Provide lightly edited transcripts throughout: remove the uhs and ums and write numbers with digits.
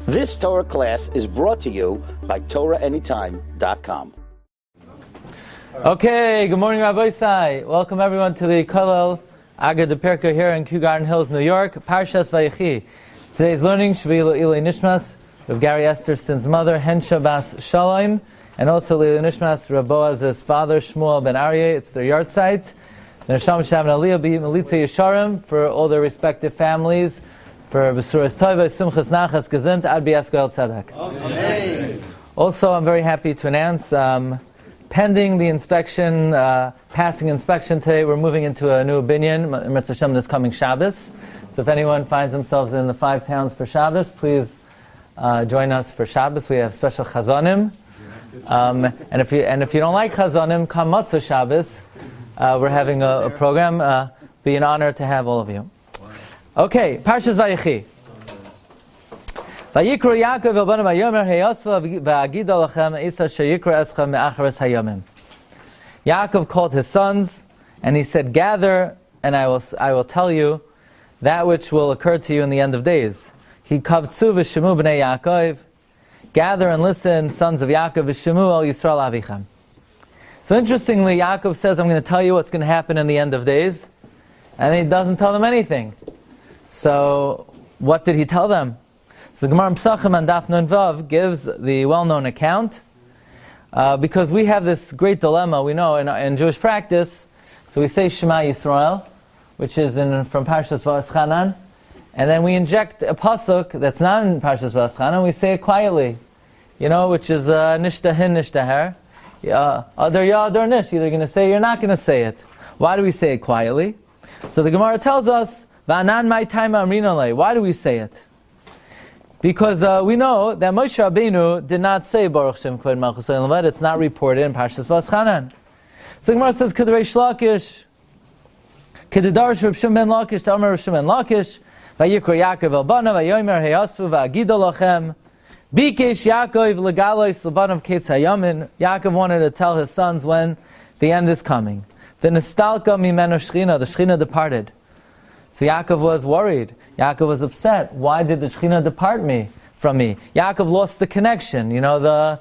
This Torah class is brought to you by TorahAnytime.com. Okay, good morning, Rabbi Glatstein. Welcome everyone to the Kollel Agad de Pirka here in Kew Garden Hills, New York. Parshas Vayechi. Today's learning Shvi Ilay Nishmas of Gary Esterson's mother Hensha Bas Shalom, and also Ilay Nishmas Rabbi Boaz's father Shmuel Ben Aryeh. It's their yard site. The Neshama Shavn Aliyah Be Melitza Yesharim for all their respective families. For Besuras Tova, Simchas Nachas Gezind, Ad Biyasko El Tzedek. Amen. Also, I'm very happy to announce, pending the inspection, passing inspection today, we're moving into a new binyan, Mitzvah Shem, this coming Shabbos. So if anyone finds themselves in the 5 towns for Shabbos, please join us for Shabbos. We have special chazonim. And if you don't like chazonim, come Matzah Shabbos. We're having a program. Be an honor to have all of you. Okay, Parshas Vayechi. Vayikru Yaakov el banav hayomer heyosva v'agida lachem isa sheyikra eschem me'achares hayomim. Yaakov called his sons, and he said, "Gather, and I will tell you that which will occur to you in the end of days." He kavtzu v'shemu b'nei Yaakov. Gather and listen, sons of Yaakov, v'shemu al Yisrael avichem. So interestingly, Yaakov says, "I'm going to tell you what's going to happen in the end of days," and he doesn't tell them anything. So, what did he tell them? So the Gemara Pesachim and Daf Nun Vav gives the well-known account, because we have this great dilemma, we know, in Jewish practice. So we say Shema Yisrael, which is from Parshas Va'aschanan, and then we inject a pasuk that's not in Parshas Va'aschanan, we say it quietly, which is Nishtahin Nishtaher, Adar Ya Adar Nish, either going to say it or you're not going to say it. Why do we say it quietly? So the Gemara tells us, why do we say it? Because we know that Moshe Rabbeinu did not say Baruch Shem Kevod Malchuso. It's not reported in Parshas Va'aschanan. So the Gemara says, Kedrei Shlakish, Kedidarish Reb Shimon ben Lakish, Ta'amar Reb Shimon ben Lakish, Vayikra Yaakov el banav hayomer heyasvu v'agida lachem, Bikesh Yaakov legalois lebanav ketz hayamin. Yaakov wanted to tell his sons when the end is coming. The Nistalka mimeno Shechina, the Shechina departed. So Yaakov was worried. Yaakov was upset. Why did the Shechina depart from me? Yaakov lost the connection. The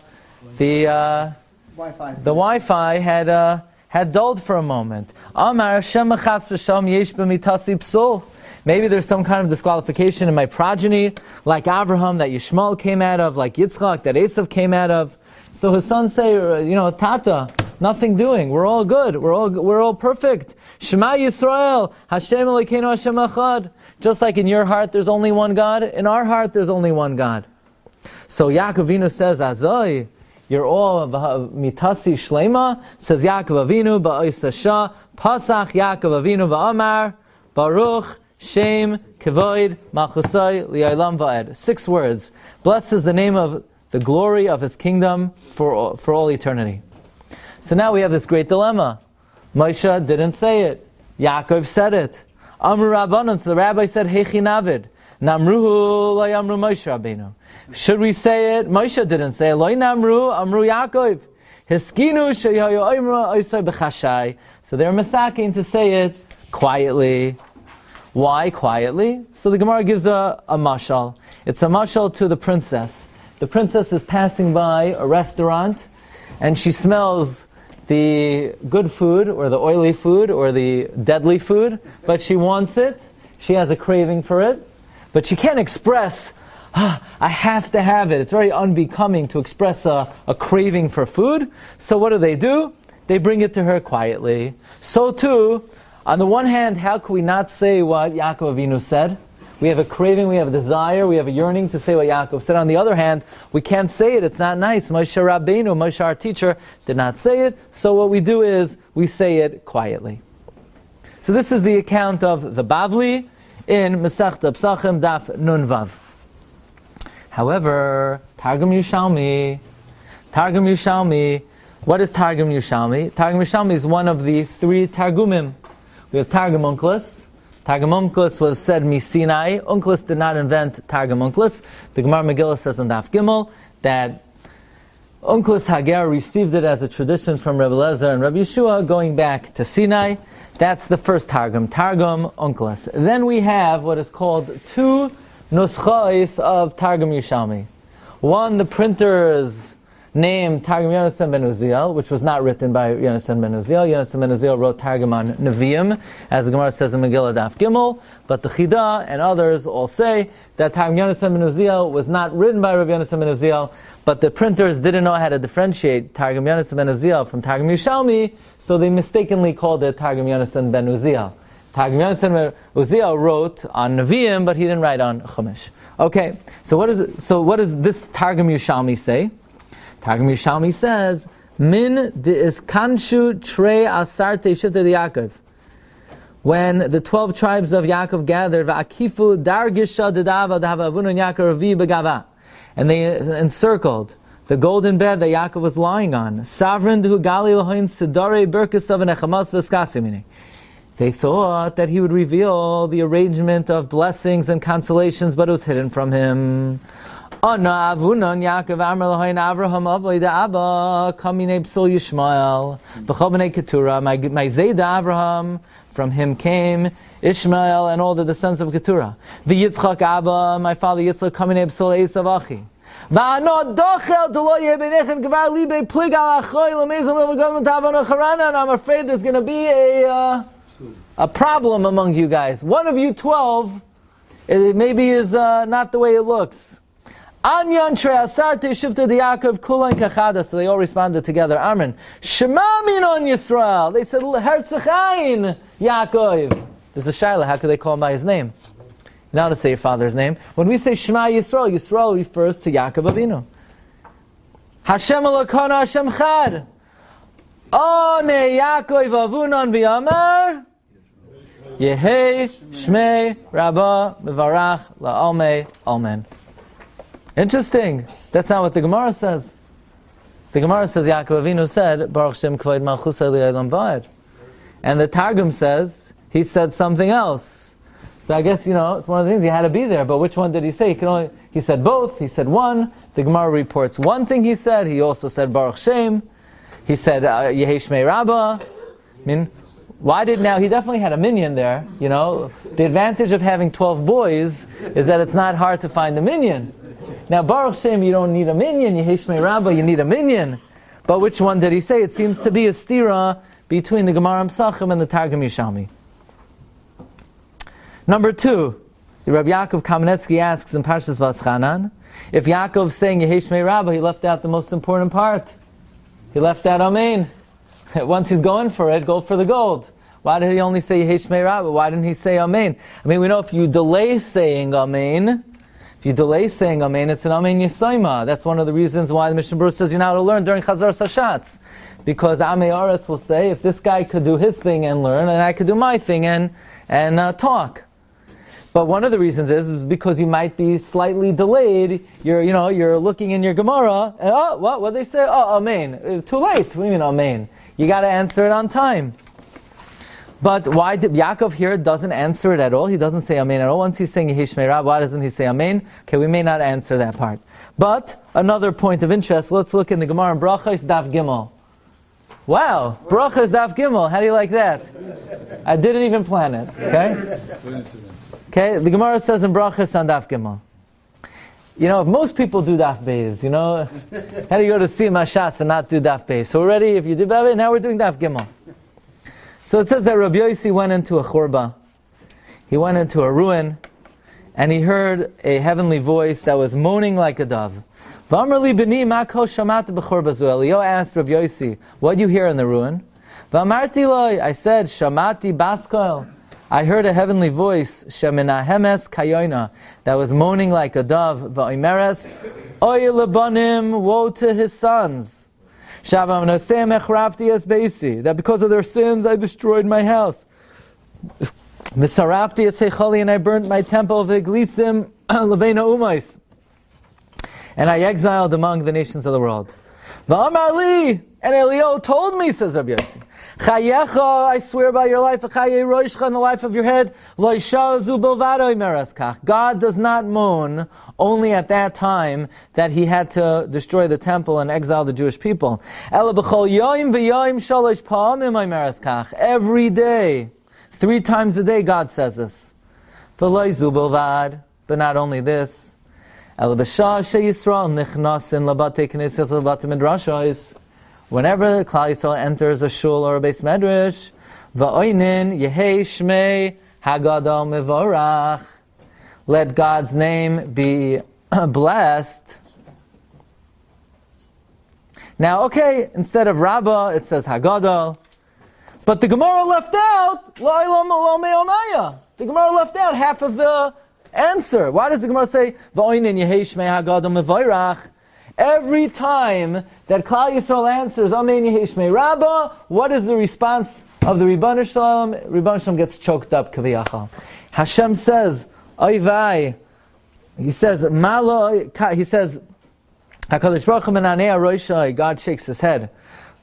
Wi-Fi had dulled for a moment. Amar Shem chas v'sham yesh b'mitasi psul. Maybe there's some kind of disqualification in my progeny, like Abraham that Yishmael came out of, like Yitzchak that Esav came out of. So his sons say, Tata, nothing doing. We're all good. We're all perfect. Shema Yisrael, Hashem Elokeinu Hashem Echad. Just like in your heart there's only one God, in our heart there's only one God. So Yaakov Avinu says, Azoi, you're all mitasi shlema. Says Yaakov Avinu, ba'oisasha, pasach Yaakov Avinu va'amar, Baruch, Shem, Kevod, Malchuso, li'olam va'ed. 6 words. Blessed is the name of the glory of His kingdom for all eternity. So now we have this great dilemma. Moshe didn't say it. Yaakov said it. Amru Rabbanon, so the rabbi said, Hechi Navid. Namruhu lo yamru Moshe Rabbeinu. Should we say it? Moshe didn't say it. Lo namru, amru Yaakov. Hiskinu sheyayu oimra oisai b'chashai. So they're masaking to say it quietly. Why quietly? So the Gemara gives a mashal. It's a mashal to the princess. The princess is passing by a restaurant, and she smells the good food, or the oily food, or the deadly food, but she wants it. She has a craving for it, but she can't express, I have to have it. It's very unbecoming to express a craving for food. So what do? They bring it to her quietly. So too, on the one hand, how can we not say what Yaakov Avinu said? We have a craving, we have a desire, we have a yearning to say what Yaakov said. On the other hand, we can't say it, it's not nice. Moshe Rabbeinu, Moshe our teacher, did not say it, so what we do is, we say it quietly. So this is the account of the Bavli in Masechta Pesachim Daf Nun Vav. However, Targum Yushalmi, what is Targum Yushalmi? Targum Yushalmi is one of the 3 Targumim. We have Targum Onkelos. Targum Onkelos was said Misinai. Onkelos did not invent Targum Onkelos. The Gemara Megillah says in Daf Gimel that Onkelos Hager received it as a tradition from Rabbi Elazar and Rabbi Yeshua going back to Sinai. That's the first Targum Onkelos. Then we have what is called 2 nuschos of Targum Yerushalmi. One, the printer's name, Targum Yonasan ben Uziel, which was not written by Yonasan ben Uziel. Yonasan ben Uziel wrote Targum on Nevi'im, as the Gemara says in Megillah Daf Gimel, but the Chida and others all say that Targum Yonasan ben Uziel was not written by Rabbi Yonasan ben Uziel, but the printers didn't know how to differentiate Targum Yonasan ben Uziel from Targum Yerushalmi, so they mistakenly called it Targum Yonasan ben Uziel. Targum Yonasan ben Uziel wrote on Nevi'im, but he didn't write on Chumash. Okay, so what does this Targum Yerushalmi say? Targum Yerushalmi says, Min de iskanshu trei asarte shivta de Yaakov. When the 12 tribes of Yaakov gathered, va'akifu dargisha dedava dava avunun Yaakov ravi begava, and they encircled the golden bed that Yaakov was lying on. Sovereign du gali lahoin sidare berkes of nechamas v'skasimini. They thought that he would reveal the arrangement of blessings and consolations, but it was hidden from him. Ana avunan Yaakov amar lahoin Avraham avoy da Abba kamine b'sul Yishmael v'chol b'nei Keturah. My Zayda Avraham, from him came Ishmael and all the descendants of Keturah. V'Yitzchak Abba, my father Yitzchak kamine b'sul Esav Achi. V'ano dochel d'lo yeh b'nechem gvar libei plig al achoy l'meizam l'v'gadol t'avon acharana. And I'm afraid there's going to be a problem among you guys. One of you 12, it maybe is not the way it looks. Anyan tre'asarte shivta de Yaakov kulan kachada. So they all responded together. Amen. Shema minon Yisrael. They said, Herzachain Yaakov. There's a shaila. How could they call him by his name? You know how to say your father's name. When we say Shema Yisrael, Yisrael refers to Yaakov Avinu. Hashem Elokana Hashem Chad. One Yaakov Avunan v'Yamar. Yehei Shmei Rabba Mevarach La'almei Amen. Interesting. That's not what the Gemara says. The Gemara says Yaakov Avinu said, Baruch Shem Kevod Malchuso li'olam va'ed. And the Targum says, he said something else. So I guess, it's one of the things, he had to be there, but which one did he say? He said both, he said one. The Gemara reports one thing he said, he also said Baruch Shem. He said, Yehei Shmei Rabba. He definitely had a minion there, The advantage of having 12 boys is that it's not hard to find a minion. Now, Baruch Shem, you don't need a minion. Yehei Shmei Rabba, you need a minion. But which one did he say? It seems to be a stira between the Gemara Psachim and the Targum Yerushalmi. Number 2, the Rabbi Yaakov Kamenetsky asks in Parshas Vaschanan, if Yaakov's saying Yehei Shmei Rabba, he left out the most important part. He left out Amen. Once he's going for it, go for the gold. Why did he only say Yehei Shmei Rabba? Why didn't he say Amen? We know if you delay saying Amen, it's an Amen Yisayma. That's one of the reasons why the Mishnah Berurah says you're not to learn during Chazar Sashatz. Because Amei Aretz will say, if this guy could do his thing and learn, and I could do my thing and talk. But one of the reasons is because you might be slightly delayed. You're looking in your Gemara, and what they say? Oh, Amen. Too late. What do you mean Amen? You got to answer it on time. But why did Yaakov here doesn't answer it at all? He doesn't say Amen at all. Once he's saying Yehei Shmei Rabba, why doesn't he say Amen? Okay, we may not answer that part. But another point of interest, let's look in the Gemara in Brachos Daf Gimel. Wow, Brachos Daf Gimel. How do you like that? I didn't even plan it. Okay, the Gemara says in Brachos on Daf Gimel. If most people do Daf Beis, how do you go to see Mashas and not do Daf Beis? So already, if you did Daf Beis, now we're doing Daf Gimel. So it says that Rabbi Yossi went into a churba. He went into a ruin, and he heard a heavenly voice that was moaning like a dove. Elio asked Rabbi Yossi, what do you hear in the ruin? I said, Shamati Baskoil. I heard a heavenly voice, Sheminahemes Kayoina, that was moaning like a dove. Va'imeres, Oy lebanim, woe to his sons. That because of their sins I destroyed my house. And I burnt my temple of Iglisim Levena Umais. And I exiled among the nations of the world. And Elio told me, says Rabbi Yossi, Chayecha, I swear by your life, Chaye Roishcha, and the life of your head, God does not moan only at that time that he had to destroy the temple and exile the Jewish people. Every day, 3 times a day, God says this. But not only this, whenever the Klal Yisrael enters a shul or a beis medrash, va'oinin yehei shmei hagadol mevorach, let God's name be blessed. Now, okay, instead of Rabbah, it says Hagadol. But the Gemara left out, La'olam Olomei Omaya. The Gemara left out half of the answer. Why does the Gemara say, V'oinin Yehei Shmei Hagadol Mevoirach? Every time that Klal Yisrael answers, Amen Yehei Shmei Rabbah, what is the response of the Rebbeinu Shalom? Rebbeinu Shalom gets choked up, Kaviyachal. Hashem says, Oy vay. He says, HaKadosh Baruch Hu menanei haroshai, God shakes his head.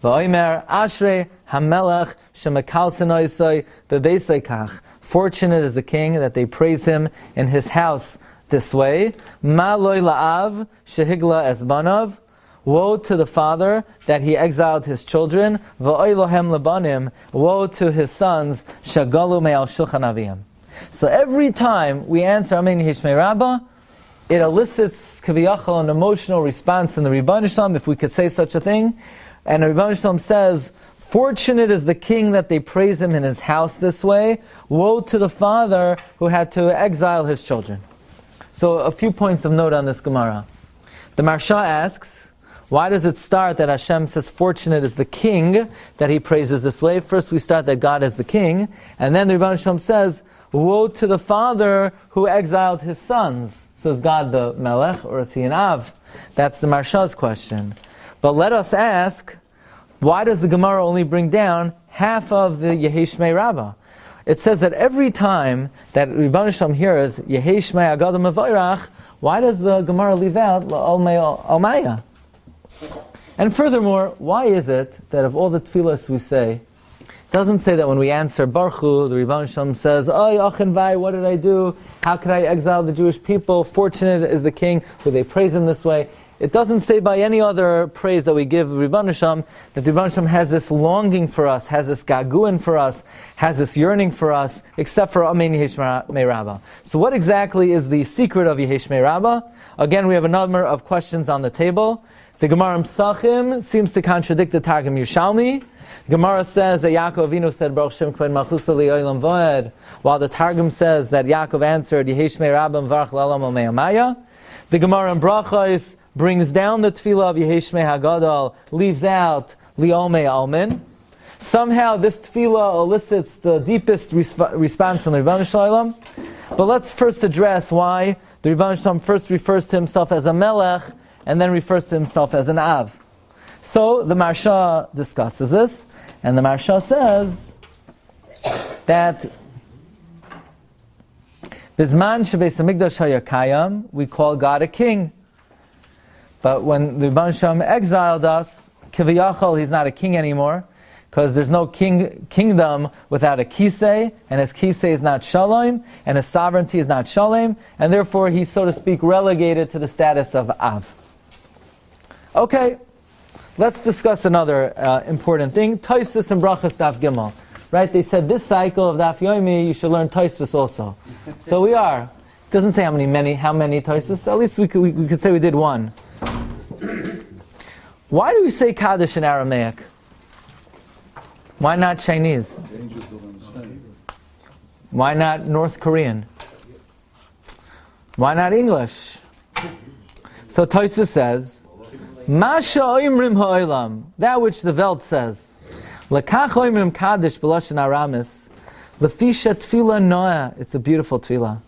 V'oimer ashrei hamelech shemekalsen oisai bebeisai kach. Fortunate is the king that they praise him in his house this way. Ma loy la'av shehigla esbanav. Woe to the father that he exiled his children. V'oy lohem lebanim. Woe to his sons shagalu me'al shulchan aviyim. So every time we answer Amen Yehei Shmei Rabbah, it elicits kaviyachal an emotional response in the Rebbeinu Shalom, if we could say such a thing. And the Rebbeinu Shalom says, fortunate is the king that they praise him in his house this way. Woe to the father who had to exile his children. So a few points of note on this Gemara. The Marsha asks, why does it start that Hashem says fortunate is the king that he praises this way? First we start that God is the king, and then the Rebbeinu Shalom says, woe to the father who exiled his sons. So is God the Melech, or is he an Av? That's the Marsha's question. But let us ask, why does the Gemara only bring down half of the Yehei Shmei Rabbah? It says that every time that Rebbeinu Shalom hears Yehei Shmei Hagadol Mevoirach, why does the Gemara leave out La'olmei Omaya? And furthermore, why is it that of all the tefillas we say, it doesn't say that when we answer Baruch Hu, the Rebbeinu Shalom says, "Oy Achen Vai, what did I do? How could I exile the Jewish people? Fortunate is the king who they praise him this way." It doesn't say by any other praise that we give Rebbeinu Shalom that the Rebbeinu Shalom has this longing for us, has this gaguin for us, has this yearning for us, except for Amen Yehei Shmei Rabbah. So what exactly is the secret of Yehei Shmei Rabbah? Again, we have a number of questions on the table. The Gemara Psachim seems to contradict the Targum Yerushalmi. The Gemara says that Yaakov Avinu said, Baruch Shem Kevod Malchuso li'olam va'ed, while the Targum says that Yaakov answered, Yehei Shmei Rabbah v'arach la'olam Olmei Omaya. The Gemara in Brachos brings down the tefillah of Yehei Shmei Hagadol, leaves out Li'omei Almin. Somehow this tefillah elicits the deepest response from the Rebbeinu Shalom. But let's first address why the Rebbeinu Shalom first refers to himself as a melech and then refers to himself as an av. So the Marsha discusses this, and the Marsha says that Bizman shebeis hamikdash hayakayam, we call God a king. But when the Rebbeinu Shalom exiled us, kiviyachol, he's not a king anymore, because there's no kingdom without a kisei, and his kisei is not shalom, and his sovereignty is not shalom, and therefore he's, so to speak, relegated to the status of av. Okay, let's discuss another important thing. Tosfos and Brachos Daf Gimel. Right? They said this cycle of Daf Yomi, you should learn Tosfos also. So we are. It doesn't say how many Tosfos. At least we could say we did one. Why do we say Kaddish in Aramaic? Why not Chinese? Why not North Korean? Why not English? So Tosfos says, Masha oimrim ha'olam, that which the Welt says. Lekach oimrim Kaddish b'lashon Aramis, lefisha tefillah noah, it's a beautiful tefillah.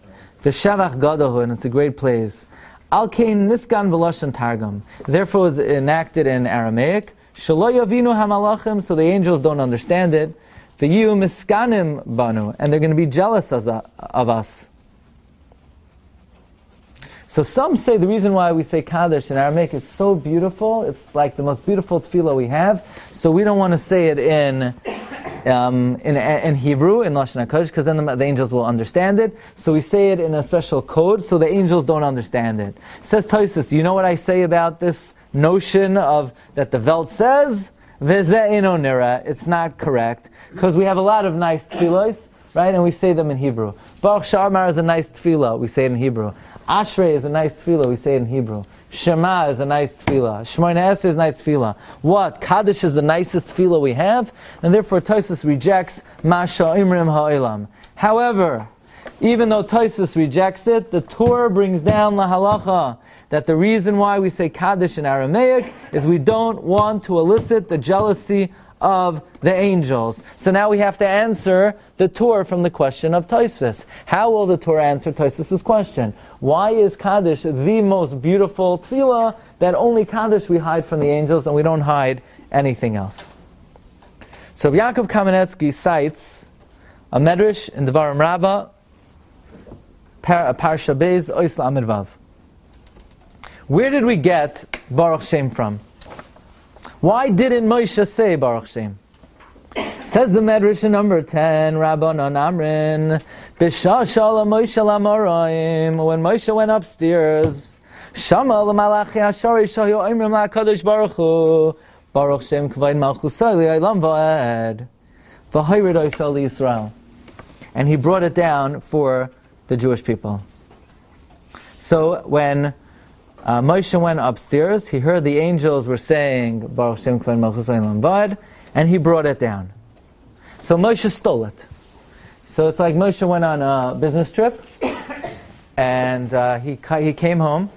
V'shavach gadohu, and it's a great praise. Al kein niskan b'lashon Targum, therefore it was enacted in Aramaic. Shelo yavinu hamalachim, so the angels don't understand it. V'yiu miskanim banu, and they're going to be jealous of us. So some say the reason why we say Kaddish in Aramaic, it's so beautiful, it's like the most beautiful tefillah we have, so we don't want to say it in Hebrew, in Lashon HaKodesh, because then the angels will understand it. So we say it in a special code, so the angels don't understand it. Says Tosfos, you know what I say about this notion of that the Welt says? V'zeh ino nira, it's not correct, because we have a lot of nice tefillahs. right? And we say them in Hebrew. Baruch Shamar is a nice tefillah, we say it in Hebrew. Ashrei is a nice tefillah, we say it in Hebrew. Shema is a nice tefillah. Shmoyne Esrei is a nice tefillah. What? Kaddish is the nicest tefillah we have, and therefore Tosfos rejects Masha Imrim Ha'ilam. However, even though Tosfos rejects it, the Torah brings down la halacha that the reason why we say Kaddish in Aramaic is we don't want to elicit the jealousy of the angels. So now we have to answer the Torah from the question of Tosfos. How will the Torah answer Tosfos' question? Why is Kaddish the most beautiful tefillah that only Kaddish we hide from the angels and we don't hide anything else? So Yaakov Kamenetsky cites a medrash in Devarim Rabbah, Parsha Beis Ois Lamed Vav. Where did we get Baruch Shem from? Why didn't Moshe say Baruch Shem? Says the Medrash in number 10, Rabbanan Amrin, B'shashal Moshe Lamoraim, when Moshe went upstairs, Shama L'Malachi Hashari Shahyo Imrim LaKadosh Baruch Hu, Baruch Shem Kevod Malchuso L'Olam Va'ed, V'Hayrid Oisal Yisrael. And he brought it down for the Jewish people. So when Moshe went upstairs, he heard the angels were saying Baruch Shem Kevod Malchuso L'Olam Va'ed, and he brought it down. So Moshe stole it. So it's like Moshe went on a business trip, and he came home,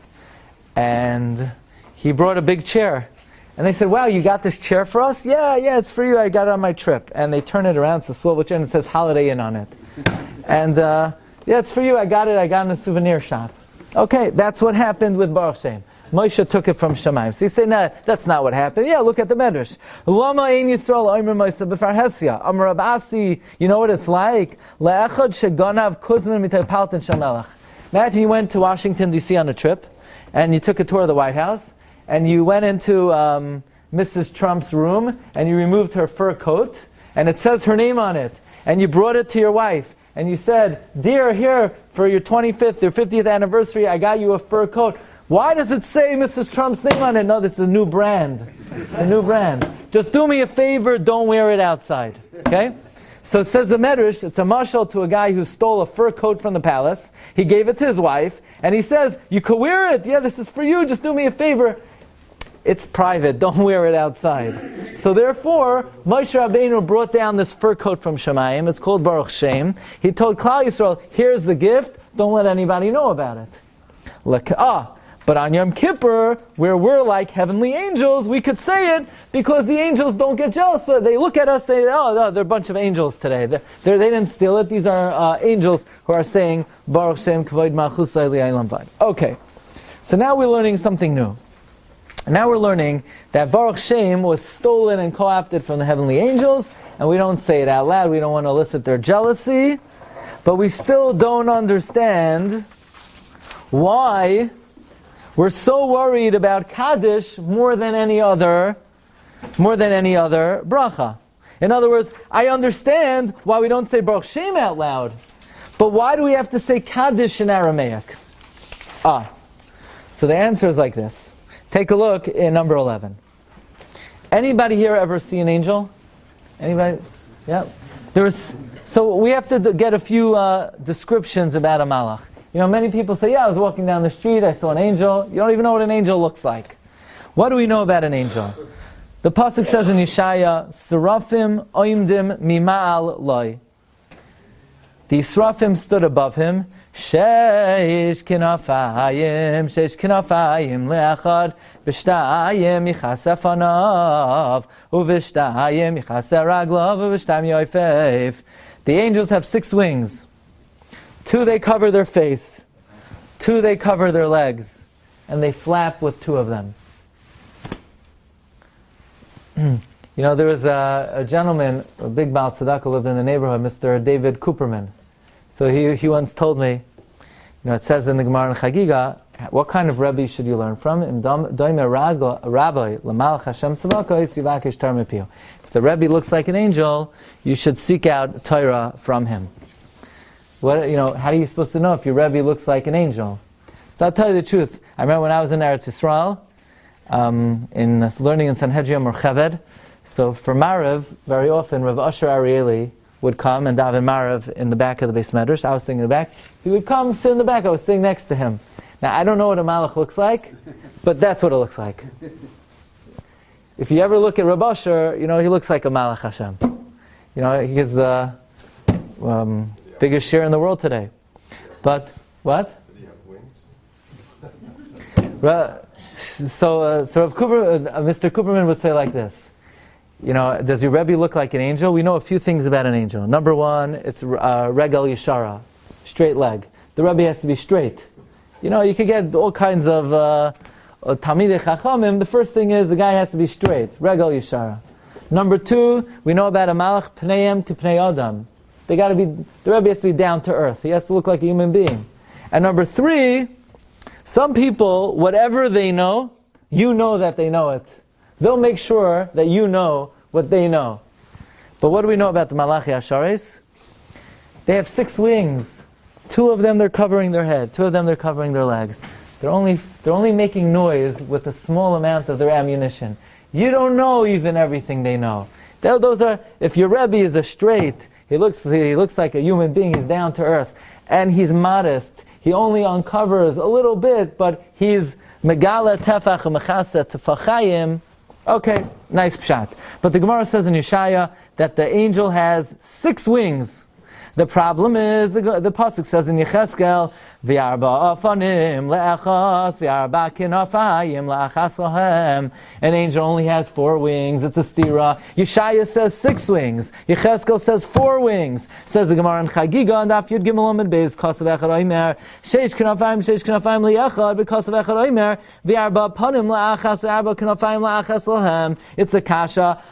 and he brought a big chair. And they said, wow, you got this chair for us? Yeah, it's for you, I got it on my trip. And they turn it around, it's a swivel chair, and it says Holiday Inn on it. And yeah, it's for you, I got it in a souvenir shop. Okay, that's what happened with Baruch Shem. Moshe took it from Shemaim. So you say, no, that's not what happened. Yeah, look at the Medrash. Lama ein Yisrael oimer Moshe b'farhesia. Amar Abasi, you know what it's like? Le'echad sheganav kuzman mitay paltin shamelach. Imagine you went to Washington, D.C. on a trip, and you took a tour of the White House, and you went into Mrs. Trump's room, and you removed her fur coat, and it says her name on it, and you brought it to your wife, and you said, dear, here, for your 25th or 50th anniversary, I got you a fur coat. Why does it say Mrs. Trump's name on it? No, this is a new brand. It's a new brand. Just do me a favor, don't wear it outside. Okay? So it says the Medrash, it's a mashal to a guy who stole a fur coat from the palace. He gave it to his wife, and he says, you could wear it. Yeah, this is for you, just do me a favor. It's private, don't wear it outside. So therefore, Moshe Rabbeinu brought down this fur coat from Shemayim. It's called Baruch Shem. He told Klal Yisrael, here's the gift, don't let anybody know about it. But on Yom Kippur, where we're like heavenly angels, we could say it because the angels don't get jealous. They look at us and say, oh, no, they're a bunch of angels today. They didn't steal it. These are angels who are saying, Baruch Shem Kevod Malchuso L'Olam Va'ed. Okay, so now we're learning something new. Now we're learning that Baruch Shem was stolen and co-opted from the heavenly angels, and we don't say it out loud. We don't want to elicit their jealousy, but we still don't understand why we're so worried about Kaddish more than any other bracha. In other words, I understand why we don't say Baruch Shem out loud, but why do we have to say Kaddish in Aramaic? So the answer is like this. Take a look in number 11. Anybody here ever see an angel? Anybody? Yeah. So we have to get a few descriptions about a malach. You know, many people say, I was walking down the street, I saw an angel. You don't even know what an angel looks like. What do we know about an angel? The pasuk says in Yeshaya, Seraphim oimdim mima'al loy. The Seraphim stood above him. Sheish kinafayim le'achad, v'shtayim yichaseh fanav, u'v'shtayim yichaseh raglav, u'v'shtayim yoifeif. The angels have 6 wings. 2 they cover their face, 2 they cover their legs, and they flap with 2 of them. You know, there was a gentleman, a big Baal Tzedakah, lived in the neighborhood, Mr. David Cooperman. So he once told me, it says in the Gemara in Chagiga, what kind of Rebbe should you learn from? If the Rebbe looks like an angel, you should seek out Torah from him. How are you supposed to know if your Rebbe looks like an angel? So I'll tell you the truth. I remember when I was in Eretz Yisrael, in learning in Sanhedrin or Kevod. So for Mariv, very often Rav Asher Arieli would come and daven Marav in the back of the Beis Medrash. I was sitting in the back. He would come, sit in the back. I was sitting next to him. Now, I don't know what a Malach looks like, but that's what it looks like. If you ever look at Reb Asher, he looks like a Malach Hashem. He is the biggest Shiur in the world today. But, what? Did he have wings? So Mr. Cooperman would say like this. Does your Rebbe look like an angel? We know a few things about an angel. Number one, it's Regal Yeshara, straight leg. The Rebbe has to be straight. You could get all kinds of Talmidei Chachamim. The first thing is the guy has to be straight, Regal Yeshara. Number two, we know about a Malach Pneiim K'Pnei Adam. The Rebbe has to be down to earth. He has to look like a human being. And number three, some people, whatever they know, you know that they know it. They'll make sure that you know what they know. But what do we know about the Malachi Asharis? They have 6 wings. 2 of them they're covering their head. 2 of them they're covering their legs. They're only making noise with a small amount of their ammunition. You don't know even everything they know. Those are, if your Rebbe is a straight, he looks like a human being, he's down to earth, and he's modest. He only uncovers a little bit, but he's megala tefach mechasa tefachayim. Okay, nice pshat. But the Gemara says in Yeshaya that the angel has 6 wings. The problem is, the pasuk says in Yecheskel, v'arba afanim le'achas, v'arba kinafayim le'achas lahem. An angel only has 4 wings. It's a stira. Yeshaya says 6 wings. Yecheskel says 4 wings. Says the Gemara in Chagiga, and Daf Yud Gimel Amud Beis, kasav echad oimer, sheish kinafayim le'echad, b'kasav echad oimer, v'arba afanim le'achas, v'arba kinafayim le'achas lahem. It's a kasha.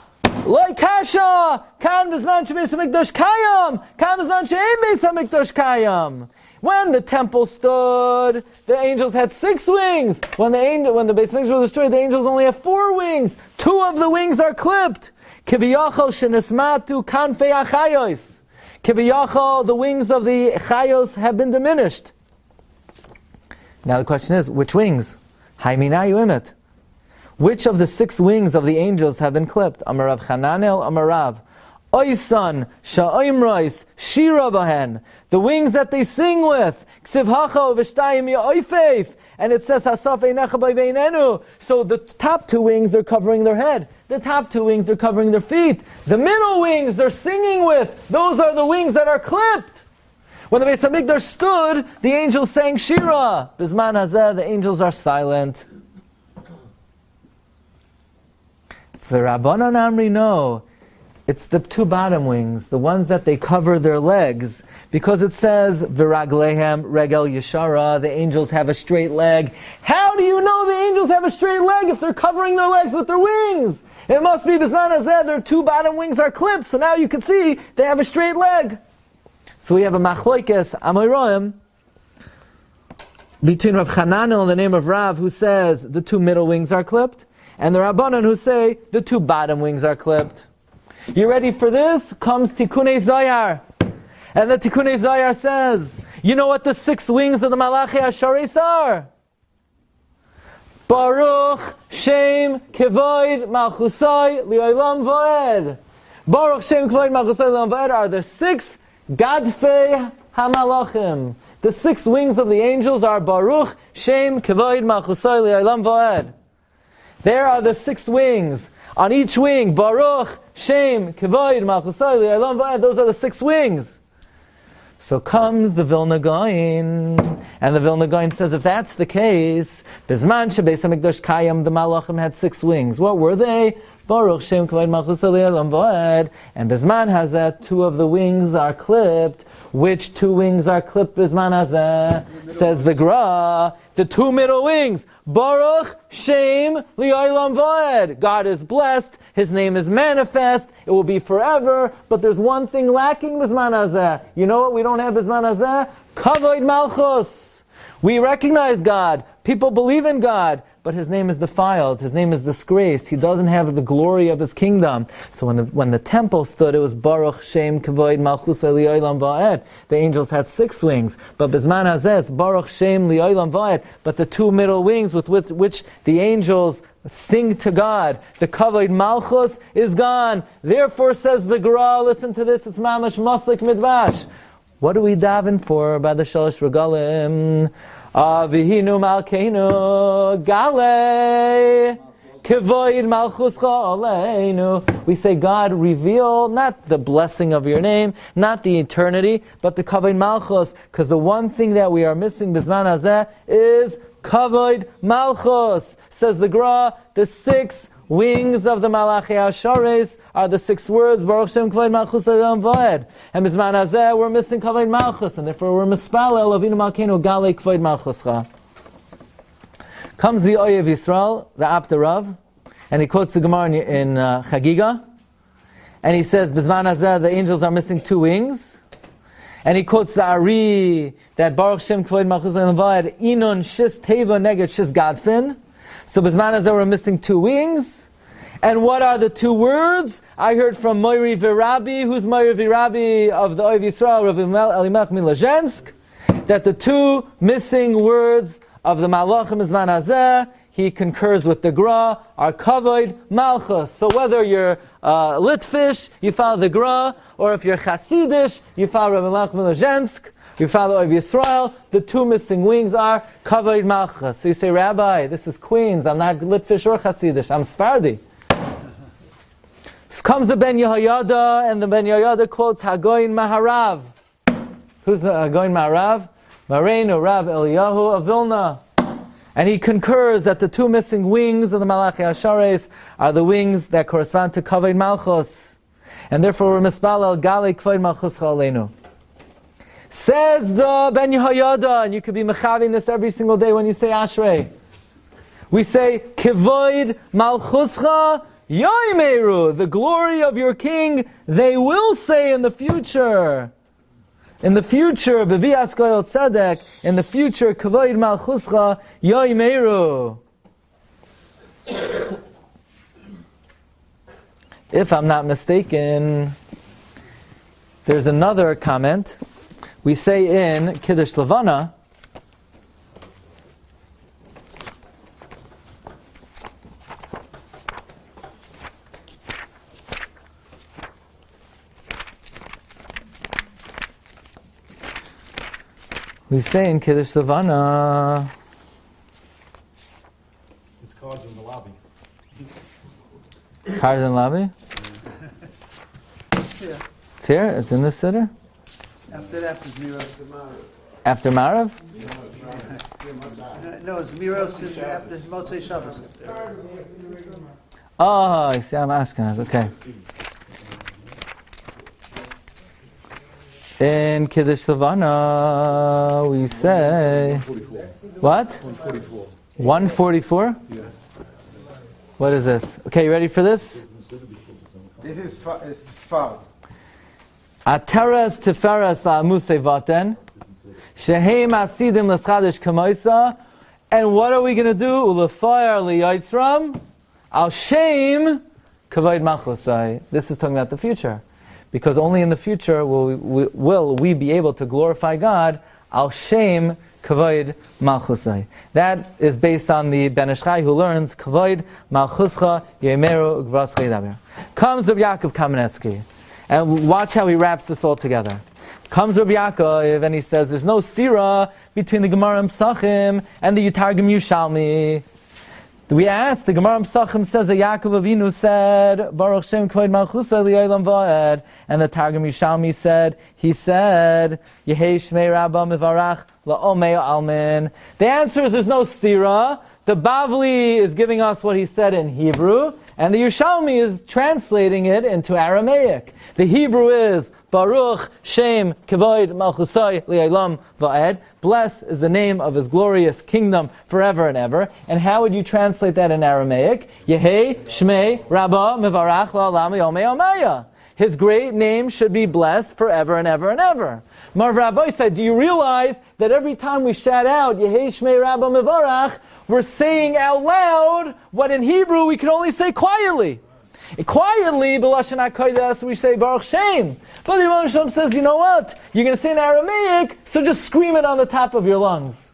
Like kasha, kan b'zman shebeis hamikdash kayam, kan b'zman she'ein beis hamikdash kayam. When the temple stood, the angels had 6 wings. When the Beis Hamikdash was destroyed, the angels only have 4 wings. 2 of the wings are clipped. Kiviyachol shenismatu kanfei achayos. Kiviyachol, the wings of the chayos have been diminished. Now the question is, which wings? Haimina yuimet. Which of the 6 wings of the angels have been clipped? Amarav Chananel, Amarav. Oisan, Sha'imrais, Shira Bahen. The wings that they sing with. Ksiv Hacho, Vishtayim Ya'oifeif. And it says, Hasaf Einecha B'Beinenu. So the top 2 wings, they're covering their head. The top 2 wings, they're covering their feet. The middle wings, they're singing with. Those are the wings that are clipped. When the Beis Hamikdash stood, the angels sang Shira. Bisman Hazeh, the angels are silent. The Rabbanan Amri, no. It's the 2 bottom wings, the ones that they cover their legs, because it says, V'raglehem regel yeshara, the angels have a straight leg. How do you know the angels have a straight leg if they're covering their legs with their wings? It must be B'zman Hazeh, their 2 bottom wings are clipped, so now you can see they have a straight leg. So we have a machloikes, Amoyroim, between Rav Chananel and the name of Rav, who says the 2 middle wings are clipped, and the Rabbanan who say the 2 bottom wings are clipped. You ready for this? Comes Tikkunei Zayar. And the Tikkunei Zayar says, you know what the 6 wings of the Malachi Asharis are? Baruch, Shem, Kevod, Malchuso, Li'olam Va'ed. Baruch, Shem, Kevod, Malchuso, Li'olam Va'ed are the 6 Gadfei HaMalachim. The 6 wings of the angels are Baruch, Shem, Kevod, Malchuso, Li'olam Va'ed. There are the 6 wings. On each wing, Baruch, Shem, Kevod, Malchuso, Li'olam Va'ed, those are the 6 wings. So comes the Vilna Gaon, and the Vilna Gaon says, if that's the case, Bizman shebeis hamikdash kayam, the Malachim had 6 wings. What were they? Baruch, Shem, Kevod, Malchuso, Li'olam Va'ed. And Bizman Hazeh, 2 of the wings are clipped. Which 2 wings are clipped, Bizman Hazeh? Says the Gra, the 2 middle wings. Baruch, Shem, Li'olam Va'ed. God is blessed. His name is manifest. It will be forever. But there's one thing lacking, Bizman Hazeh. You know what we don't have, Bizman Hazeh? Kavod Malchus. We recognize God. People believe in God. But His name is defiled. His name is disgraced. He doesn't have the glory of His kingdom. So when the temple stood, it was Baruch, Shem, Kevod, Malchuso, Li'olam Va'ed. The angels had 6 wings. But Bizman Hazeh, it's Baruch, Shem, Li'olam Va'ed. But the 2 middle wings with which the angels sing to God. The Kavod Malchus is gone. Therefore, says the Gra, listen to this, it's Mamash Maslik Midvash. What do we daven for by the Shalosh Regalim? Avihinu Malkeinu Gale Kevod Malchuscha Aleinu. We say, God, reveal not the blessing of your name, not the eternity, but the Kavod Malchus, because the one thing that we are missing Bizman Hazeh is Kavod Malchus. Says the Gra, the 6 wings of the Malachi Ashares are the 6 words, Baruch Shem Kavod Malchus Adam Vaed. And Bizman Hazeh, we're missing Kavod Malchus, and therefore we're mispalel Avinu Malkeinu Gale Kavod Malchuscha. Comes the Oyev Yisrael, the Abdarav, and he quotes the Gemara in Chagiga, and he says, Bizman Hazeh, the angels are missing 2 wings. And he quotes the Ari, that Baruch Shem Kavod Malchus Adam Vaed, Inun Shis Teva Neged Shis Gadfin. So Bizman Hazeh, we're missing 2 wings. And what are the 2 words? I heard from Moiri Virabi, who's Moiri Virabi of the Oyev Yisrael, Rabbi Elimelech Milazhensk, that the 2 missing words of the Malachim Bizman Hazeh, he concurs with the Gra, are Kavod Malchus. So whether you're Litvish, you follow the Gra, or if you're Hasidish, you follow Rabbi Elimelech Milazhensk, you follow Oyev Yisrael, the 2 missing wings are Kavod Malchus. So you say, Rabbi, this is Queens, I'm not Litvish or Hasidish, I'm Sephardi. So comes the Ben Yehoyada, and the Ben Yehoyada quotes Hagoyin Maharav. Who's the Hagoyin Maharav? Mareinu Rav Eliyahu of Vilna. And he concurs that the 2 missing wings of the Malachi Ashares are the wings that correspond to Kavod Malchus. And therefore we're mispalel Gale Kavod Malchus Aleinu. Says the Ben Yehoyada, and you could be mechavin this every single day when you say Ashrei. We say, Kevod Malchuscha Yoimeru, the glory of your king, they will say in the future. In the future, Bevias Koyel Tzedek, in the future, Kavod Malchuscha Yoimeru. If I'm not mistaken, there's another comment. We say in Kiddush Levana, Kiddush Levana. It's cards in the lobby. Cards in the lobby? It's here. It's here? It's in this sitter? After that is Mirav. After Marav? No, it's Mirav after Motzei Shabbos. Oh, I see, I'm Ashkenaz, okay. In Kiddush Levana, we say... What? 144. 144? Yeah. What is this? Okay, you ready for this? This is Sfar. Ateres Tiferes La'amuse Vaten Shehem Asidim L'Schadish Kamoisa. And what are we going to do? Ulefayar Liyitzram Al Shem Kavod Malchusai. This is talking about the future. Because only in the future will we be able to glorify God Al Shem Kavod Malchusai. That is based on the Ben Ishchai who learns Kavod Malchuscha Yemeru Ugvascha Yidaber. Comes Rabbi Yaakov Kamenetsky. And watch how he wraps this all together. Comes Rabbi Yaakov and he says there's no stira between the Gemara Psachim and the Yutargim Yushalmi. We asked, the Gemara Psachim says that Yaakov Avinu said, Baruch Shem Kavod Malchusa Li'olam Va'ed. And the Targum Yushalmi said, Yehei Shmei Rabba Mivarach La'omei Almin. The answer is there's no stira. The Bavli is giving us what he said in Hebrew, and the Yerushalmi is translating it into Aramaic. The Hebrew is Baruch Shem Kevod Malchusai Li'olam Va'ed. Blessed is the name of his glorious kingdom forever and ever. And how would you translate that in Aramaic? Yehei Shmei Rabba Mivarach La'olam Yomei Omeya. His great name should be blessed forever and ever and ever. Marv Rabbi said, do you realize that every time we shout out Yehei Shmei Rabba Mivarach, we're saying out loud what in Hebrew we can only say quietly. Quietly, b'lashon hakodesh, we say Baruch Shem. But the Rebbeinu Shalom says, you know what? You're going to say in Aramaic, so just scream it on the top of your lungs.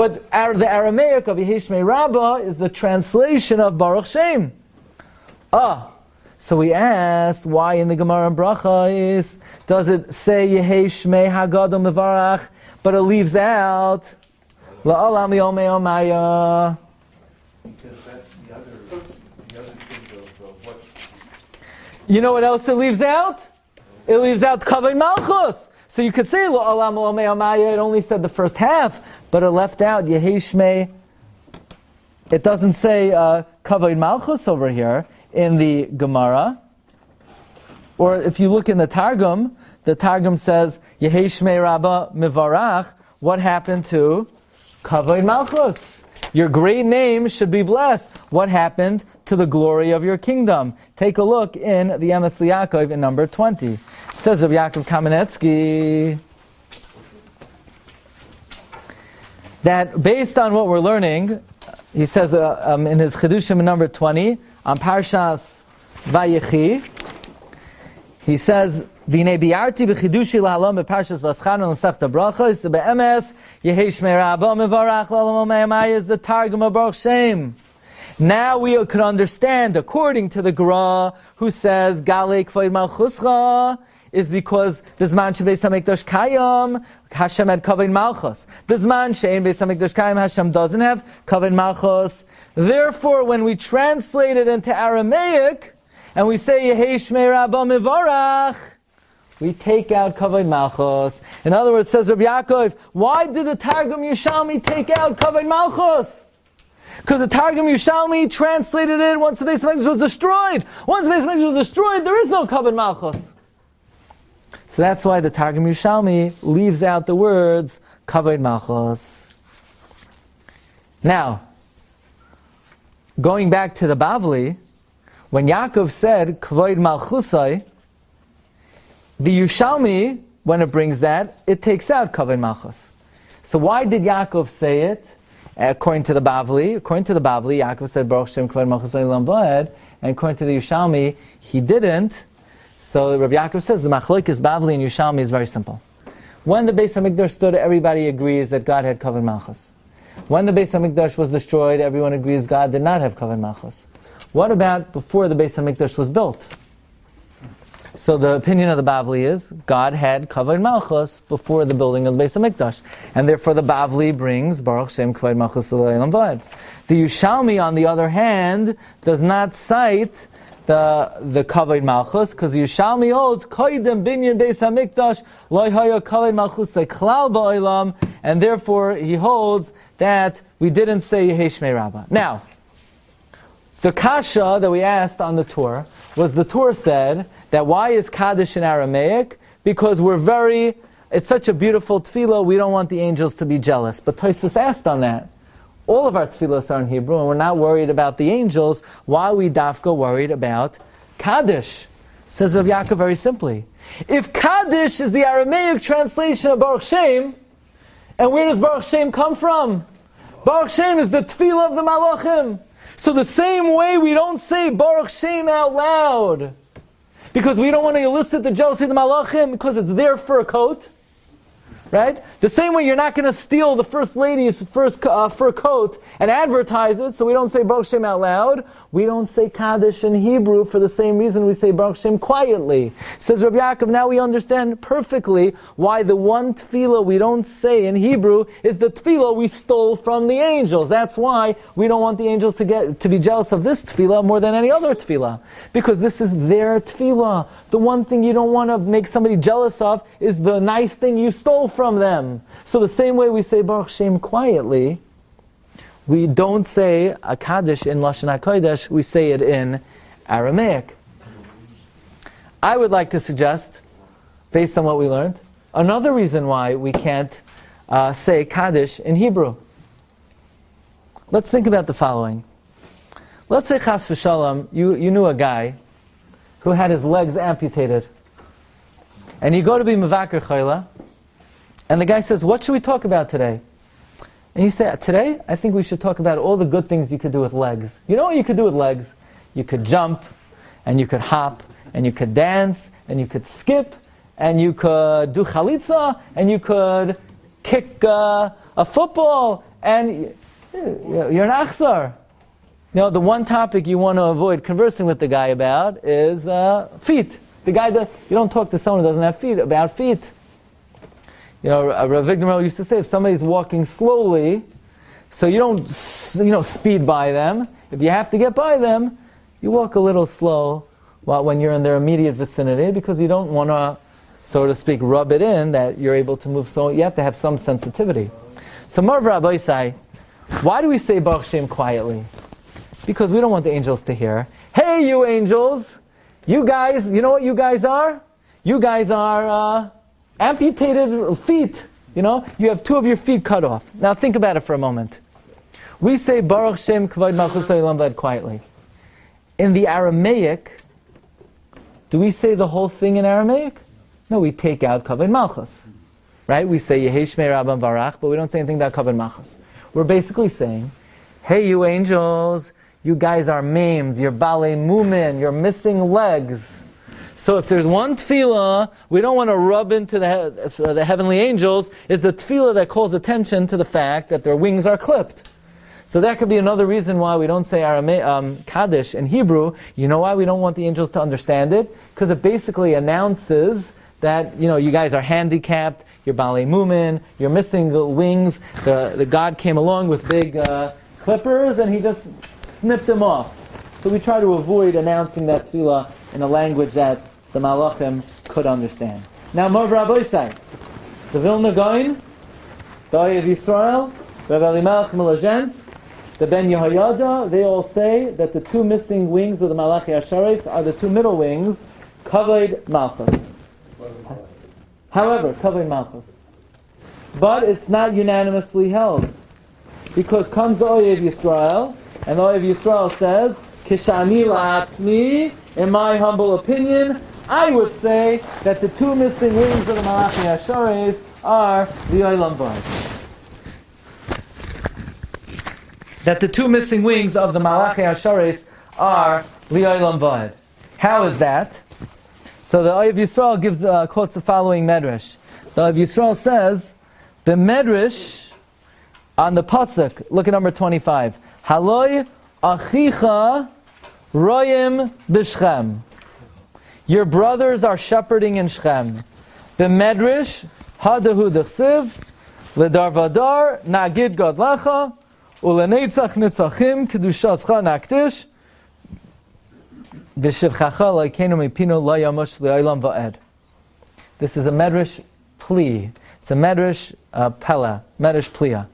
But the Aramaic of Yeheshmei Rabbah is the translation of Baruch Shem. So we asked, why in the Gemara and Brachos does it say Yeheshmei Hagadol Mevarach, but it leaves out La'olam Yomei Omaya? You know what else it leaves out? It leaves out Kavod Malchus. So you could say La'olam Yomei Omaya, it only said the first half, but it left out Yeheshmei. It doesn't say Kavod Malchus over here in the Gemara. Or if you look in the Targum says Yeheshmei Rabbah Mevarach. What happened to Kavod Malchus? Your great name should be blessed. What happened to the glory of your kingdom? Take a look in the Emes Liyaakov in number 20. It says of Yaakov Kamenetsky that based on what we're learning, he says in his Chidushim in number 20, on Parshas Vayechi, he says, "V'nei biarti b'chidushi lahalom b'Parshas Vaschanu l'sechta brachos the be'emes Yeheshmei Rabbah mevarach l'olam ha'mayah is the Targum of Baruch Shem." Now we could understand, according to the Gra, who says Galei K'vod Malchuscha is because Bizman shebeis hamikdash kayam Hashem had Kavod Malchus. Bizman she'ein beis hamikdash kayam Hashem doesn't have Kavod Malchus. Therefore, when we translate it into Aramaic and we say Yeheshmei Rabbah Mevarach, we take out Kavod Malchus. In other words, says Rabbi Yaakov, why did the Targum Yerushalmi take out Kavod Malchus? Because the Targum Yerushalmi translated it once the Beis HaMikdash was destroyed. Once the Beis HaMikdash was destroyed, there is no Kavod Malchus. So that's why the Targum Yerushalmi leaves out the words Kavod Malchus. Now, going back to the Bavli, when Yaakov said Kavod Malchusai, the Yerushalmi, when it brings that, it takes out Kavod Malchus. So why did Yaakov say it? According to the Bavli, Yaakov said Baruch Shem Kavod Malchusai Lam Va'ed, and according to the Yerushalmi, he didn't. So Rabbi Yaakov says the Machlokes Bavli and Yerushalmi is very simple. When the Beis HaMikdash stood, everybody agrees that God had Kavod Malchus. When the Beis HaMikdash was destroyed, everyone agrees God did not have Kavod Malchus. What about before the Beis HaMikdash was built? So the opinion of the Bavli is God had Kavod Malchus before the building of the Beis HaMikdash, and therefore the Bavli brings Baruch Shem Kavod Malchus L'Olam Va'ed. The Yerushalmi, on the other hand, does not cite the Kavod Malchus, because the Yerushalmi holds Koydem Binyan Beis HaMikdash Lo Haya Kavod Malchus Klal Ba'olam, and therefore he holds that we didn't say Yeheshmei Rabbah. Now, the kasha that we asked on the tour was the tour said that why is Kaddish in Aramaic? Because it's such a beautiful tefillah, we don't want the angels to be jealous. But Tosfos asked on that. All of our tefillahs are in Hebrew, and we're not worried about the angels. Why are we dafka worried about Kaddish? Says Rav Yaakov very simply. If Kaddish is the Aramaic translation of Baruch Shem, and where does Baruch Shem come from? Baruch Shem is the tefillah of the Malachim. So the same way we don't say Baruch Shem out loud, because we don't want to elicit the jealousy of the Malachim, because it's their fur coat, right? The same way you're not going to steal the first lady's first fur coat and advertise it, so we don't say Baruch Shem out loud. We don't say Kaddish in Hebrew for the same reason we say Baruch Shem quietly. Says Rabbi Yaakov, now we understand perfectly why the one tefillah we don't say in Hebrew is the tefillah we stole from the angels. That's why we don't want the angels to be jealous of this tefillah more than any other tefillah. Because this is their tefillah. The one thing you don't want to make somebody jealous of is the nice thing you stole from them. So the same way we say Baruch Shem quietly, we don't say a Kaddish in Lashon HaKodesh, we say it in Aramaic. I would like to suggest, based on what we learned, another reason why we can't say Kaddish in Hebrew. Let's think about the following. Let's say Chas v'Shalom, you knew a guy who had his legs amputated. And you go to be Mevakar Chayla, and the guy says, what should we talk about today? And you say, today, I think we should talk about all the good things you could do with legs. You know what you could do with legs? You could jump, and you could hop, and you could dance, and you could skip, and you could do chalitza, and you could kick a football, and you're an achzar. The one topic you want to avoid conversing with the guy about is feet. The guy that you don't talk to someone who doesn't have feet about feet. Rav Vigdamel used to say, if somebody's walking slowly, so you don't, speed by them. If you have to get by them, you walk a little slow when you're in their immediate vicinity, because you don't want to, so to speak, rub it in that you're able to move. So you have to have some sensitivity. So Marv Rabbi say, why do we say Baruch Shem quietly? Because we don't want the angels to hear. Hey, you angels! You guys, you know what you guys are? You guys are amputated feet. You have 2 of your feet cut off. Now think about it for a moment. We say Baruch Shem Kevod Malchuso Olam Vaed quietly. In the Aramaic, do we say the whole thing in Aramaic? No, we take out Kevod Malchus. Right? We say Yehi Shmei Rabbam Varach, but we don't say anything about Kevod Malchus. We're basically saying, hey, you angels, you guys are maimed, you're balei mumin, you're missing legs. So if there's one tefillah we don't want to rub into the heavenly angels, is the tefillah that calls attention to the fact that their wings are clipped. So that could be another reason why we don't say Kaddish in Hebrew. You know why we don't want the angels to understand it? Because it basically announces that, you guys are handicapped, you're balei mumin, you're missing wings. The God came along with big clippers and he just snipped them off. So we try to avoid announcing that tefillah in a language that the Malachim could understand. Now, Mor Rabbi say, the Vilna Gaon, the Oyev Yisrael, Rabbi Elimelech Milazhensk, the Ben Yehoyada, they all say that the 2 missing wings of the Malachi Asharis are the 2 middle wings, Kavod Malchus. However, Kavod Malchus. But it's not unanimously held. Because comes the Oyev Yisrael, and the Oyev Yisrael says, Kishani la'atzmi, in my humble opinion, I would say that the 2 missing wings of the Malachi Asharis are the Olam Vaed. That the 2 missing wings of the Malachi Asharis are the Olam Vaed. How is that? So the Oyev Yisrael quotes the following medrash. The Oyev Yisrael says, the medrash on the pasuk, look at number 25. Haloi achicha royim b'Shchem. Your brothers are shepherding in Shem. The medrash hadahu d'chsiv ledar vadar nagid godlecha ulenetzach nitzachim kedushascha naktish v'shivchacha lo'ikeinu mipinu lo yamush le'olam va'ed. This is a medrash plea. It's a medrash pella, medrash plia.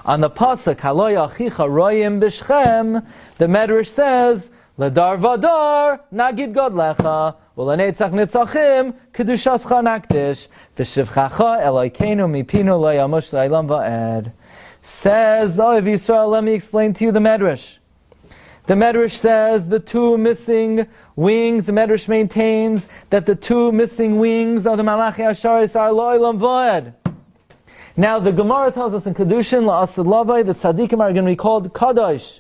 On the pasuk Haloi achicha royim b'Shchem, the medrash says Ledar vadar nagid godlecha ulenetzach nitzachim kedushascha naktish v'shivchacha elokeinu mipinu lo yamush le'olam va'ed. Says the Oyev Yisrael, let me explain to you the medrash. The medrash says the 2 missing wings. The medrash maintains that the 2 missing wings of the Malachi Asharis are lo'olam va'ed. Now the Gemara tells us in Kedushin la'asad lavai that tzaddikim are going to be called kadosh.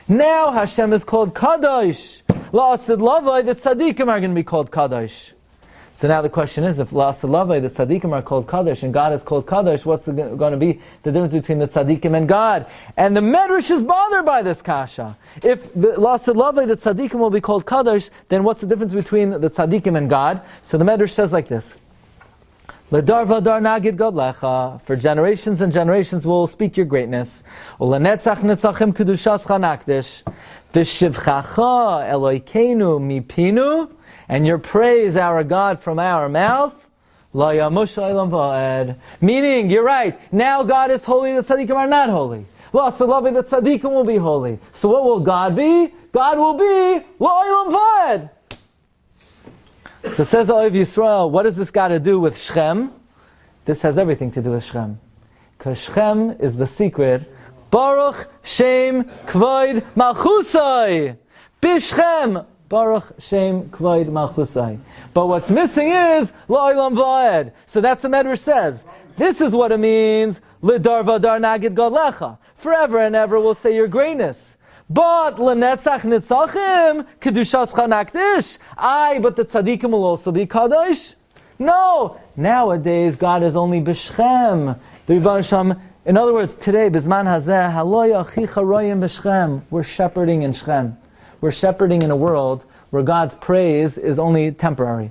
Now Hashem is called kadosh. La'asad lavai that tzaddikim are going to be called kadosh. So now the question is, if la'asad lavai the tzaddikim are called kadosh and God is called kadosh, what's going to be the difference between the tzaddikim and God? And the medrash is bothered by this kasha. If the la'asad lavai the tzaddikim will be called kadosh, then what's the difference between the tzaddikim and God? So the medrash says like this. Ledar vadar nagid godlecha. For generations and generations will speak your greatness. Ulenetzach nitzachim kedushascha nakdish. V'shivchacha elokeinu mipinu. And your praise, our God, from our mouth. Lo yamush le'olam va'ed. Meaning, you're right. Now God is holy, the tzaddikim are not holy. La'asalavi, the tzaddikim will be holy. So what will God be? God will be le'olam va'ed. So says the Oyev Yisrael, what does this got to do with Shem? This has everything to do with Shem. Because Shem is the secret. Baruch Shem Kevod Malchusai. B'Shem Baruch Shem Kevod Malchusai. But what's missing is La'olam Va'ed. So that's the Medrash says. This is what it means. L'dar vadar nagid godlecha. Forever and ever we'll say your greatness. But l'netzach nitzachim kedushascha nakdish. But the tzaddikim will also be kadosh. No, nowadays God is only b'Shem. The Rebbeinu Shem In other words, today, Bizman Hazeh, Haloy Achicha Royim B'Shem, we're shepherding in Shem. We're shepherding in a world where God's praise is only temporary.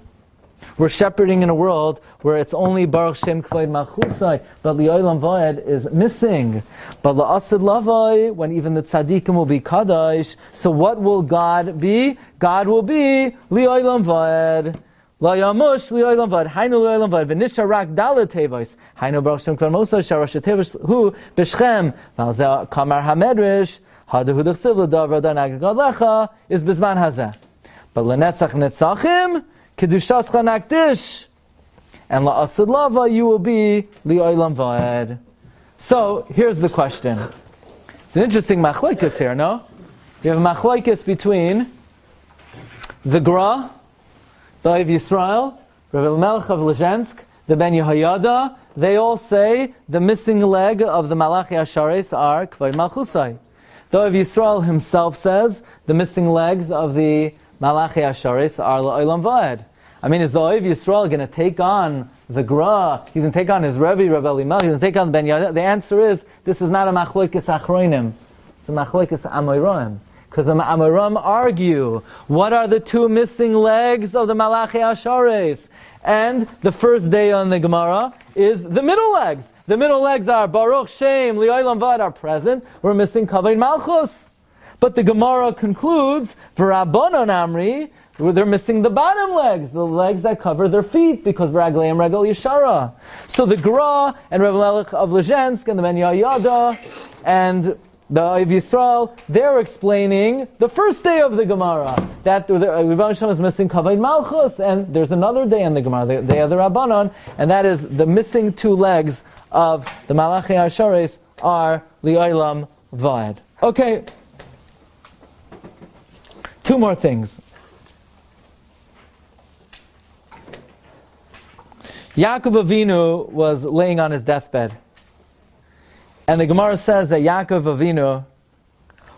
We're shepherding in a world where it's only Baruch Shem Kevod Malchuso, but Li'olam Vayed is missing. But La'asid Lavai, when even the tzaddikim will be Kadosh, so what will God be? God will be Li'olam Vayed. La Yamush Li'olam Vayed. Hainu Li'olam Vayed. V'nisha Rak Dalet Tevois. Hainu Baruch Shem Kevod Malchuso, Sharash Tevois Hu B'Shem. V'alzeh Kamar HaMedrash, Hadahu D'chsiv L'davar Danag Gadlecha, is Bizman Hazeh. But L'netzach Netzachim, Kedushascha Nakdish, and La'asid Lava, you will be Li'olam Vayed. So, here's the question. It's an interesting machlokes here, no? You have a machlokes between the Gra, the Oiv Yisrael, Rabbi Melech of Lezhensk, the Ben Yehoyada. They all say the missing leg of the Malachi Ashares are Kevod Malchusai. The Oiv Yisrael himself says the missing legs of the Malachi Asharis are L'olam Vayed. I mean, is the Oiv Yisrael going to take on the Gra? He's going to take on his Rebbe, Rabbi Elimelech. He's going to take on Ben Yada. The answer is, this is not a machlokes achronim. It's a machlokes amoraim. Because the amoraim argue, what are the two missing legs of the Malachi Asharis? And the first day on the Gemara is the middle legs. The middle legs are Baruch, Shem, Li'olam Vayed are present. We're missing Kavod Malchus. But the Gemara concludes, V'Rabbanon Amri, they're missing the bottom legs, the legs that cover their feet, because Ragleim Regel Yeshara. So the Gra and Rabbi Melech of Lezhensk and the Ben Yehoyada and the Oiv Yisrael, they're explaining the first day of the Gemara, that Rebbe Shem is missing Kavod Malchus, and there's another day in the Gemara, the day of the Rabbanon, and that is the missing two legs of the Malachi Ashares are Li'olam Vayed. Okay. Two more things. Yaakov Avinu was laying on his deathbed. And the Gemara says that Yaakov Avinu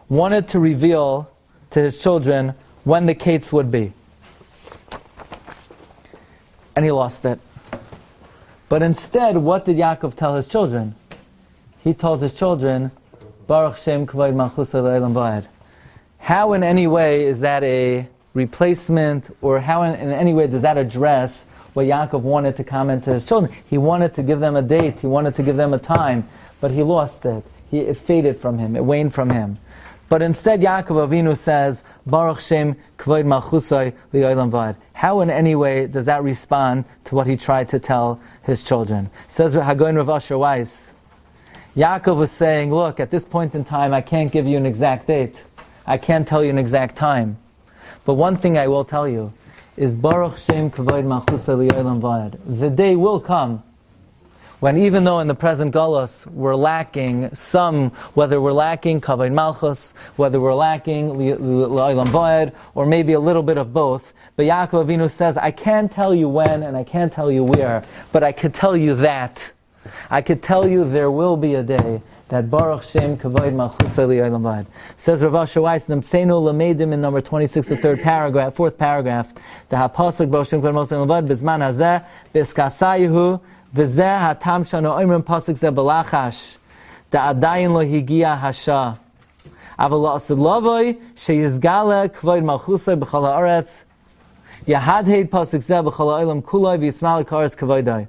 wanted to reveal to his children when the Kates would be. And he lost it. But instead, what did Yaakov tell his children? He told his children, Baruch Shem Kevod Malchuso L'olam Vayed. How in any way is that a replacement, or how in any way does that address what Yaakov wanted to comment to his children? He wanted to give them a date, he wanted to give them a time, but he lost it. It faded from him, it waned from him. But instead Yaakov Avinu says, Baruch Shem Kevod Malchusai Li'olam Vayed. How in any way does that respond to what he tried to tell his children? Says Hagoin Rav Asher Weiss, Yaakov was saying, look, at this point in time I can't give you an exact date. I can't tell you an exact time. But one thing I will tell you is Baruch Shem Kevod Malchuso Li'olam Vayed. The day will come when, even though in the present Galus we're lacking some, whether we're lacking Kavod Malchus, whether we're lacking Li'olam Vayed, or maybe a little bit of both, but Yaakov Avinu says, I can't tell you when and I can't tell you where, but I could tell you that. I could tell you there will be a day that Baruch Shem Kevod Malchuso Li'olam Vayed. Says Rav Asher Weiss, Nemtsenu Lamedim in number 26, the fourth paragraph, the HaPasuk Baruch Shem Kevod Malchuso Li'olam Vayed, Bizman Hazeh, Bizkasayihu, V'zeh hatam shano oimrim pasuk zeh belachash, da adayin lo higia hasha. Aval la'asid lavoi, sheyizgale k'vod malchusay b'chol ha'aretz, yahadheid pasuk zeh b'chol ha'olam kuloi v'yismal ha'karetz k'vodai.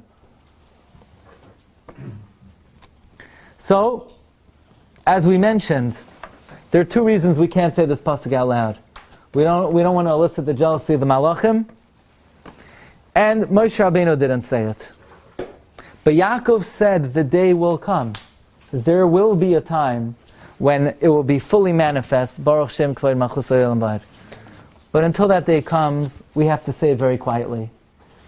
So, as we mentioned, there are two reasons we can't say this pasuk out loud. We don't want to elicit the jealousy of the malachim, and Moshe Rabbeinu didn't say it. But Yaakov said the day will come. There will be a time when it will be fully manifest, Baruch Shem Kevod Malchuso Li'olam Vayed. But until that day comes, we have to say it very quietly,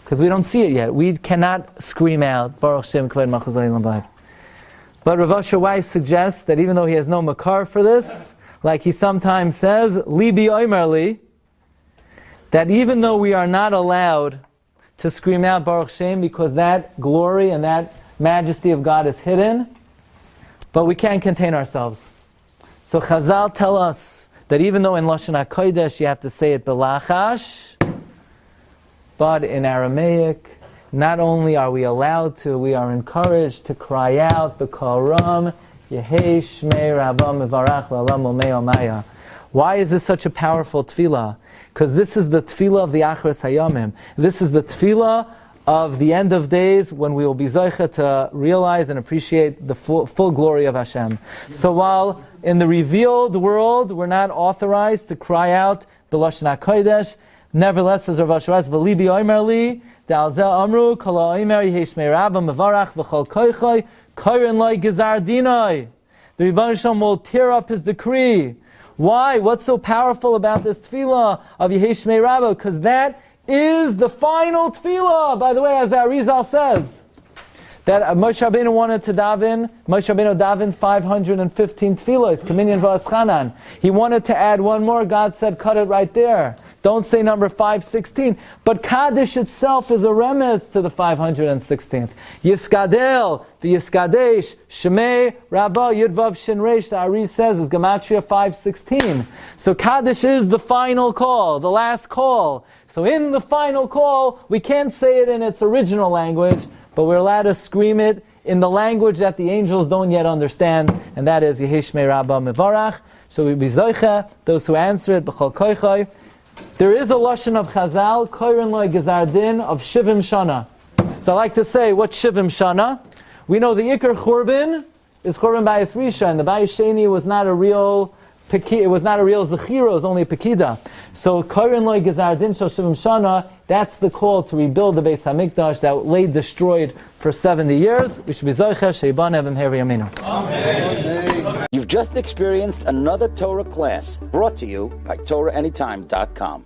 because we don't see it yet. We cannot scream out, Baruch Shem Kevod Malchuso Li'olam Vayed. But Rav Asher Weiss suggests that even though he has no makar for this, like he sometimes says, Libi Omer Li, that even though we are not allowed to scream out Baruch Shem, because that glory and that majesty of God is hidden, but we can't contain ourselves. So Chazal tell us that even though in Lashon HaKodesh you have to say it belachash, but in Aramaic, not only are we allowed to, we are encouraged to cry out the Koram, Yehei Shmei Rabba Mevarach La'olam Umei Omaya. Why is this such a powerful tefillah? Because this is the tefillah of the Achros Hayamim. This is the tefillah of the end of days, when we will be zoicha to realize and appreciate the full glory of Hashem. So while in the revealed world we're not authorized to cry out b'lashon hakodesh, nevertheless, as Rav Asher says, "V'libi omer li da'al zeh amru kol ha'omer yehei shmei Rabba mevarach b'chol koichoi koirin loy gezar dinoi." The Rebbeinu Shalom will tear up his decree. Why? What's so powerful about this tefillah of Yehei Shmei Rabba? Because that is the final tefillah. By the way, as the Arizal says, that Moshe Rabbeinu wanted to daven, Moshe Rabbeinu davened 515 tefillahs, Kaminyan V'aschanan. He wanted to add one more. God said, cut it right there. Don't say number 516. But Kaddish itself is a remez to the 516th. Yiskadel, the Yiskadesh, Shemei, Rabbah, Yudvav, Shin Reish, the Ari says, is Gematria 516. So Kaddish is the final call, the last call. So in the final call, we can't say it in its original language, but we're allowed to scream it in the language that the angels don't yet understand, and that is Yehei Shmei Rabba Mevarach. So we be zoicha, those who answer it, b'chol koichoi. There is a lashon of Chazal, koirin loy gezar din, of Shivim Shana. So I like to say, what's Shivim Shana? We know the Iker Churban is Churban Bayis Risha, and the Bayis Sheni was not a real it was not a real Zechira, it was only a Pekida. So koirin loy gezar din shel Shivim Shana, that's the call to rebuild the Beis HaMikdash that lay destroyed for 70 years. We should be zoicha sheiban evim heri yaminu. Amen. You've just experienced another Torah class brought to you by TorahAnytime.com.